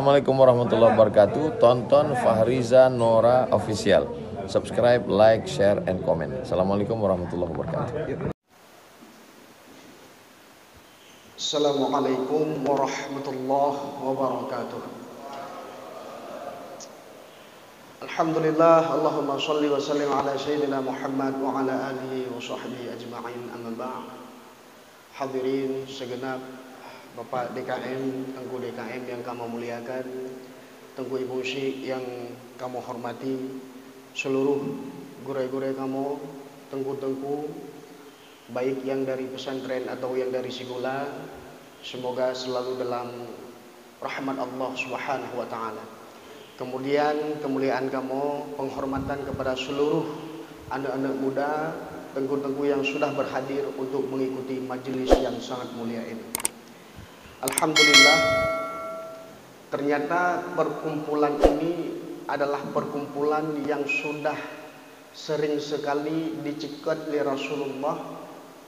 Assalamualaikum warahmatullahi wabarakatuh. Tonton Fahriza Nora Official. Subscribe, like, share, and comment. Assalamualaikum warahmatullahi wabarakatuh. Assalamualaikum warahmatullahi wabarakatuh. Alhamdulillah, Allahumma salli wa sallim ala Sayyidina Muhammad wa ala alihi wa sahbihi ajma'in, amma ba'd. Hadirin segenap Bapak DKM, Tengku DKM yang kamu muliakan, Tengku Ibu Syekh yang kamu hormati, seluruh guru-guru kamu, tengku-tengku, baik yang dari pesantren atau yang dari sekolah, semoga selalu dalam rahmat Allah Subhanahu wa taala. Kemudian kemuliaan kamu, penghormatan kepada seluruh anak-anak muda, tengku-tengku yang sudah berhadir untuk mengikuti majelis yang sangat mulia ini. Alhamdulillah, ternyata perkumpulan ini adalah perkumpulan yang sudah sering sekali dicegat oleh Rasulullah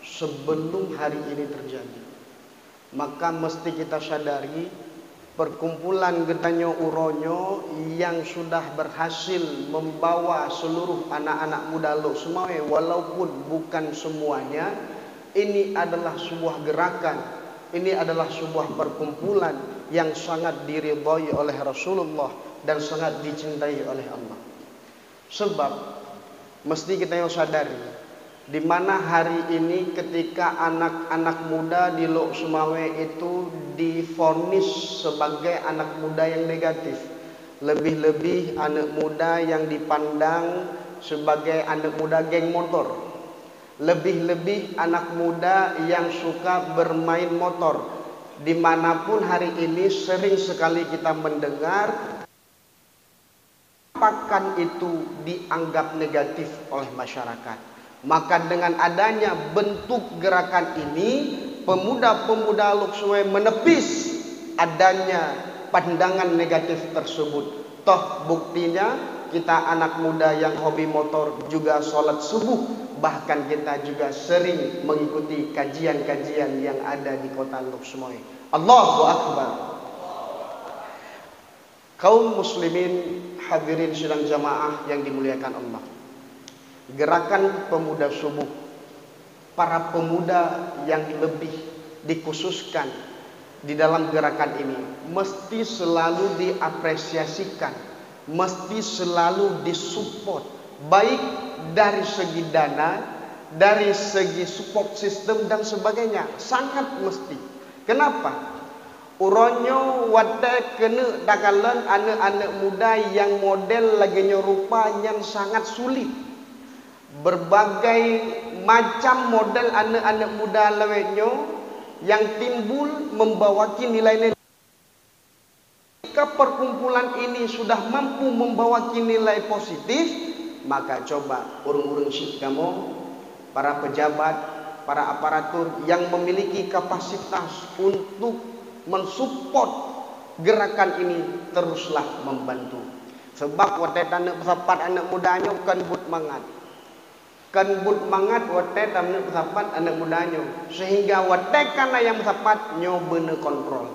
sebelum hari ini terjadi. Maka mesti kita sadari perkumpulan Getanyo Uronyo yang sudah berhasil membawa seluruh anak-anak muda Lok Sumawe, walaupun bukan semuanya, ini adalah sebuah gerakan, ini adalah sebuah perkumpulan yang sangat diridhai oleh Rasulullah dan sangat dicintai oleh Allah. Sebab mesti kita yang sadari, di mana hari ini ketika anak-anak muda di Lok Sumawe itu divonis sebagai anak muda yang negatif, lebih-lebih anak muda yang dipandang sebagai anak muda geng motor, lebih-lebih anak muda yang suka bermain motor. Dimanapun hari ini sering sekali kita mendengar pakan itu dianggap negatif oleh masyarakat. Maka dengan adanya bentuk gerakan ini, pemuda-pemuda Lok Sumawe menepis adanya pandangan negatif tersebut. Toh buktinya kita anak muda yang hobi motor juga sholat subuh, bahkan kita juga sering mengikuti kajian-kajian yang ada di kota Lok Sumawe. Allahu Akbar. Kaum muslimin hadirin sidang jamaah yang dimuliakan Allah, gerakan pemuda subuh, para pemuda yang lebih dikhususkan di dalam gerakan ini mesti selalu diapresiasikan, mesti selalu disupport, baik dari segi dana, dari segi support system dan sebagainya, sangat mesti. Kenapa? Uronyo wate kena dakalan anak-anak muda yang model laginya rupa yang sangat sulit. Berbagai macam model anak-anak muda lawenyo yang timbul membawa nilai-nilai. Jika perkumpulan ini sudah mampu membawa nilai positif, maka coba urung-urung syik kamu, para pejabat, para aparatur yang memiliki kapasitas untuk mensupport gerakan ini, teruslah membantu. Sebab watet anak pesapat anak mudanya kan but mangat, kan but mangat watet anak pesapat anak mudanya, sehingga watet karena yang pesapat nyoba ne kontrol,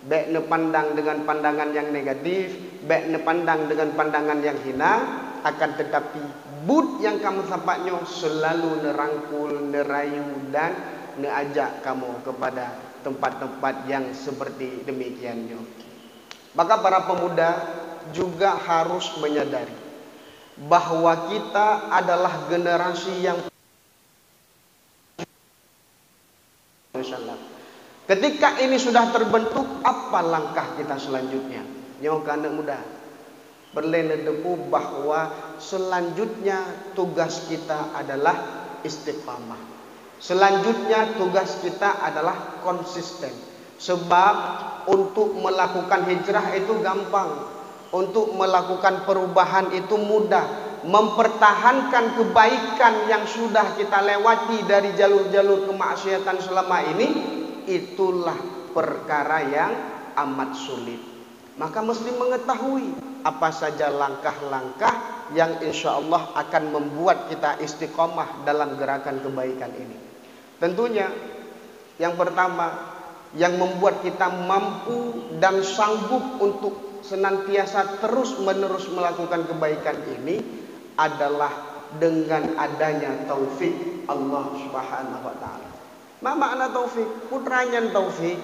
baik ne pandang dengan pandangan yang negatif, baik ne pandang dengan pandangan yang hina. Akan tetapi but yang kamu sapatnya selalu nerangkul, nerayu dan neajak kamu kepada tempat-tempat yang seperti demikiannya. Maka para pemuda juga harus menyadari bahwa kita adalah generasi yang ketika ini sudah terbentuk, apa langkah kita selanjutnya? Nyawa anak muda berlena debu bahwa selanjutnya tugas kita adalah istiqamah. Selanjutnya tugas kita adalah konsisten. Sebab untuk melakukan hijrah itu gampang, untuk melakukan perubahan itu mudah. Mempertahankan kebaikan yang sudah kita lewati dari jalur-jalur kemaksiatan selama ini, itulah perkara yang amat sulit. Maka mesti mengetahui apa saja langkah-langkah yang insya Allah akan membuat kita istiqomah dalam gerakan kebaikan ini. Tentunya yang pertama yang membuat kita mampu dan sanggup untuk senantiasa terus-menerus melakukan kebaikan ini adalah dengan adanya taufik Allah Subhanahu wa taala. Ma makna taufik? Putranya taufik.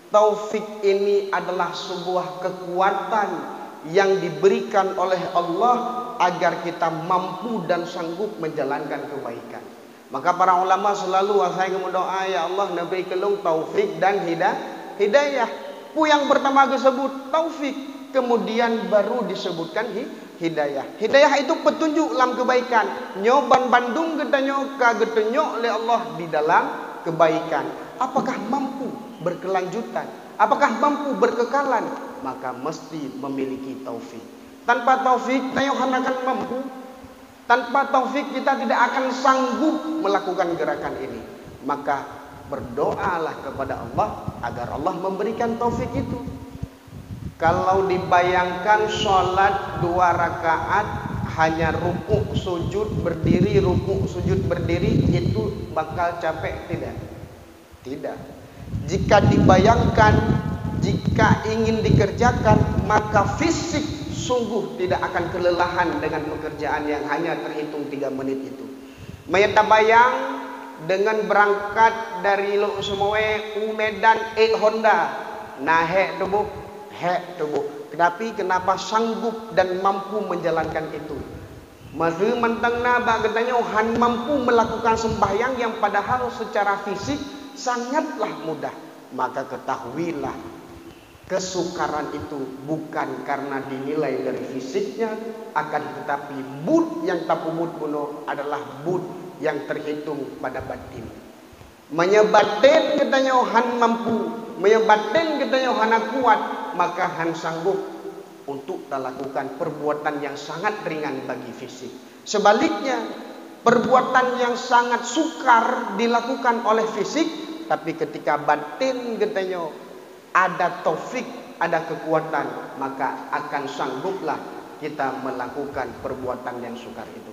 Taufik ini adalah sebuah kekuatan yang diberikan oleh Allah agar kita mampu dan sanggup menjalankan kebaikan. Maka para ulama selalu wasai berdoa, ya Allah nabi kelung taufik dan hidayah. Yang pertama disebut taufik, kemudian baru disebutkan hidayah. Hidayah itu petunjuk dalam kebaikan. Nyoban Bandung getanyo ka getanyo oleh Allah di dalam kebaikan. Apakah mampu berkelanjutan? Apakah mampu berkekalan? Maka mesti memiliki taufik. Tanpa taufik tayo akan mampu. Tanpa taufik kita tidak akan sanggup melakukan gerakan ini. Maka berdoalah kepada Allah agar Allah memberikan taufik itu. Kalau dibayangkan sholat 2 rakaat hanya rukuk sujud berdiri, rukuk sujud berdiri, itu bakal capek tidak? Tidak. Jika dibayangkan, jika ingin dikerjakan, maka fisik sungguh tidak akan kelelahan dengan pekerjaan yang hanya terhitung 3 menit itu. Bayang dengan berangkat dari Lok Sumawe Medan Honda, nah tubuh. Kenapa sanggup dan mampu menjalankan itu? Mazu mentangna bagetanya han mampu melakukan sembahyang yang padahal secara fisik sangatlah mudah. Maka ketahuilah, kesukaran itu bukan karena dinilai dari fisiknya, akan tetapi bud yang tapumut buno adalah bud yang terhitung pada batin. Menyebatin katanya han mampu, menyebatin katanya han kuat, maka han sanggup untuk melakukan perbuatan yang sangat ringan bagi fisik. Sebaliknya, perbuatan yang sangat sukar dilakukan oleh fisik, tapi ketika batin katanya ada taufik, ada kekuatan, maka akan sangguplah kita melakukan perbuatan yang sukar itu.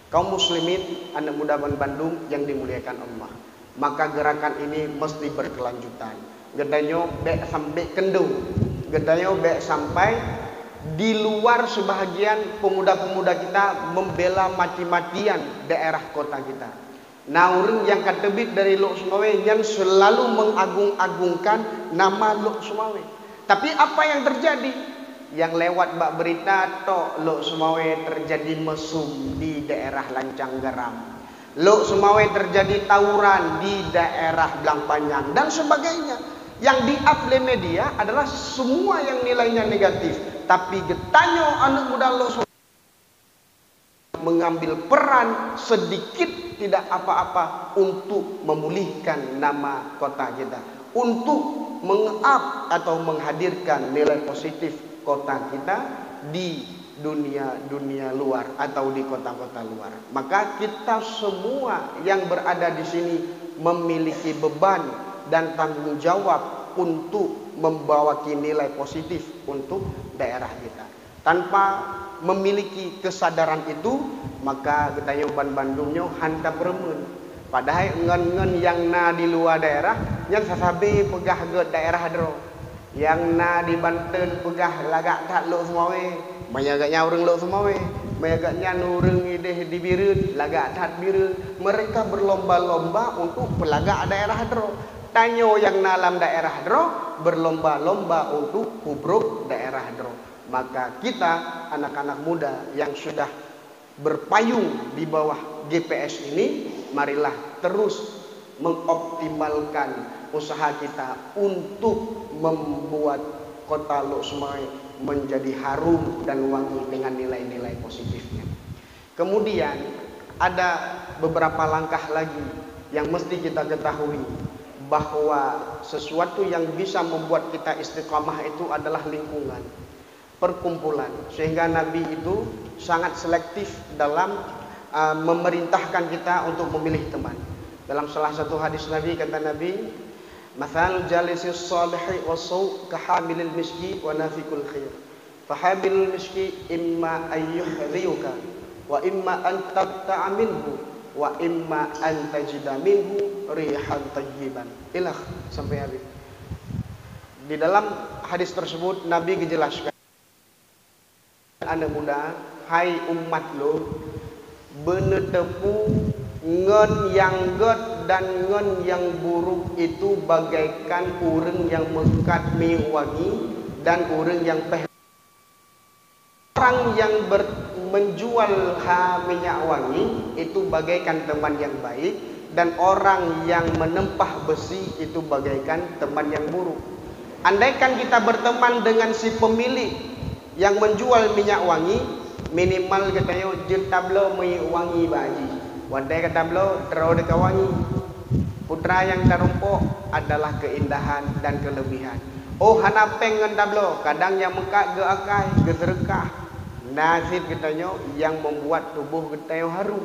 Kaum muslimin, anak muda Bandung yang dimuliakan Allah, maka gerakan ini mesti berkelanjutan. Gedanyo bek sampai kendung, gedanyo bek sampai di luar sebahagian pemuda-pemuda kita membela mati-matian daerah kota kita. Naurun yang katebit dari Lok Sumawe yang selalu mengagung-agungkan nama Lok Sumawe. Tapi apa yang terjadi? Yang lewat bak berita tok Lok Sumawe terjadi mesum di daerah Lancang Garam. Lok Sumawe terjadi tawuran di daerah Blangpanyang dan sebagainya. Yang di-up oleh media adalah semua yang nilainya negatif. Tapi getanyo anak muda Lok Sumawe mengambil peran sedikit tidak apa-apa untuk memulihkan nama kota kita, untuk meng-up atau menghadirkan nilai positif kota kita di dunia luar atau di kota-kota luar. Maka kita semua yang berada di sini memiliki beban dan tanggung jawab untuk membawa nilai positif untuk daerah kita. Tanpa memiliki kesadaran itu, maka kita yoban Bandungnya hanta beremun. Padahal ngen-ngen yang na di luar daerah, yang sasabe pegah ke daerah dro, yang na di Banten pegah lagak tak Lok Sumawe, mayagaknya orang Lok Sumawe, mayagaknya nurung ide di Birun, lagak tak Birun. Mereka berlomba-lomba untuk pelagak daerah dro. Tanyo yang dalam daerah dro berlomba-lomba untuk kubruk daerah dro. Maka kita anak-anak muda yang sudah berpayung di bawah GPS ini, marilah terus mengoptimalkan usaha kita untuk membuat kota Lok Sumawe menjadi harum dan wangi dengan nilai-nilai positifnya. Kemudian ada beberapa langkah lagi yang mesti kita ketahui, bahwa sesuatu yang bisa membuat kita istiqamah itu adalah lingkungan, perkumpulan. Sehingga Nabi itu sangat selektif dalam memerintahkan kita untuk memilih teman. Dalam salah satu hadis Nabi, kata Nabi, "Mathalul jalisis salihi wasu kahamilil miski wa nafikul khair. Fahamilul miski imma ayyuhdhiyuka wa imma an tabta'a minhu wa imma an tajida minhu rihan tayyiban." Ilah sampai habis. Di dalam hadis tersebut Nabi menjelaskan, anak muda, hai umat lo, bener tepu ngen yang get dan ngen yang buruk itu bagaikan urang yang mekat minyak wangi dan urang yang peh. Orang yang menjual minyak wangi itu bagaikan teman yang baik, dan orang yang menempah besi itu bagaikan teman yang buruk. Andaikan kita berteman dengan si pemilik yang menjual minyak wangi, minimal katanya jetablo minyak wangi baji. Wadai katablo terau deka wangi. Putra yang tarumpok adalah keindahan dan kelebihan. Oh hana pengen tablo, kadang yang mekak ge akai, ge sedekah. Nasid katanya yang membuat tubuh kita harum.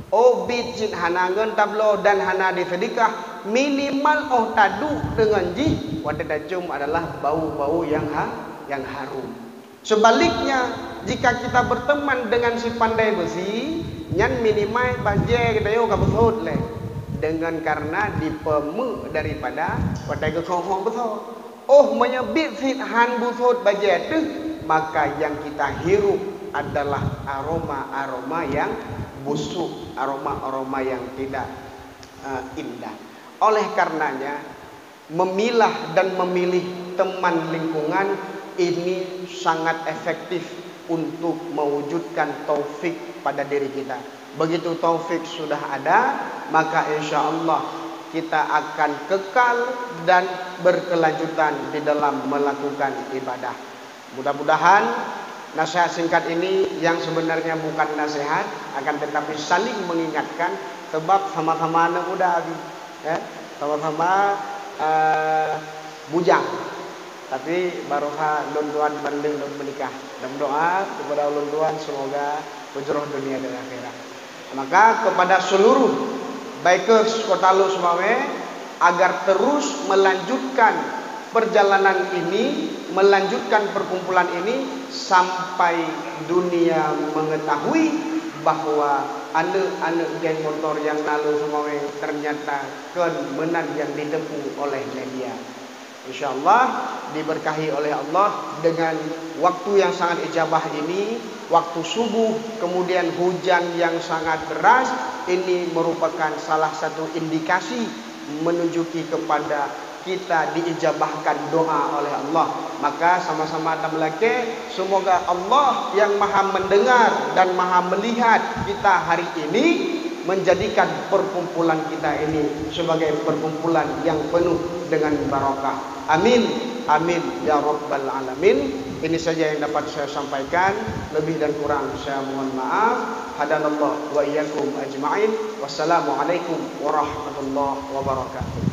Oh bicin hanangan tablo dan hana disedekah, minimal oh tadu dengan ji wadadajum adalah bau-bau yang harum. Sebaliknya, jika kita berteman dengan si pandai besi, nyan minimal baje kita yo kabut le, dengan karena dipemu daripada wadai kekongkong betul. Oh menyebit si han busut baje tu, maka yang kita hirup adalah aroma-aroma yang busuk, aroma-aroma yang tidak indah. Oleh karenanya, memilah dan memilih teman lingkungan ini sangat efektif untuk mewujudkan taufik pada diri kita. Begitu taufik sudah ada, maka insya Allah kita akan kekal dan berkelanjutan di dalam melakukan ibadah. Mudah-mudahan nasihat singkat ini yang sebenarnya bukan nasihat, akan tetapi saling mengingatkan, sebab sama-sama anak muda, sama-sama bujang, tapi baruha lunduan banding dan menikah. Dan doa kepada ulun Tuhan semoga ujroh dunia dan akhirat. Maka kepada seluruh bikers Kota Lu Sumawe agar terus melanjutkan perjalanan ini, melanjutkan perkumpulan ini sampai dunia mengetahui bahwa anak-anak geng motor yang lalu Sumawe ternyata kemenangan yang ditempuh oleh media. InsyaAllah diberkahi oleh Allah dengan waktu yang sangat ijabah ini, waktu subuh, kemudian hujan yang sangat deras. Ini merupakan salah satu indikasi menunjuki kepada kita diijabahkan doa oleh Allah. Maka sama-sama kita melake, semoga Allah yang maha mendengar dan maha melihat kita hari ini menjadikan perkumpulan kita ini sebagai perkumpulan yang penuh dengan barakah. Amin, amin ya rabbal alamin. Ini saja yang dapat saya sampaikan. Lebih dan kurang saya mohon maaf. Hadanallah wa iyyakum ajma'in. Wassalamualaikum warahmatullahi wabarakatuh.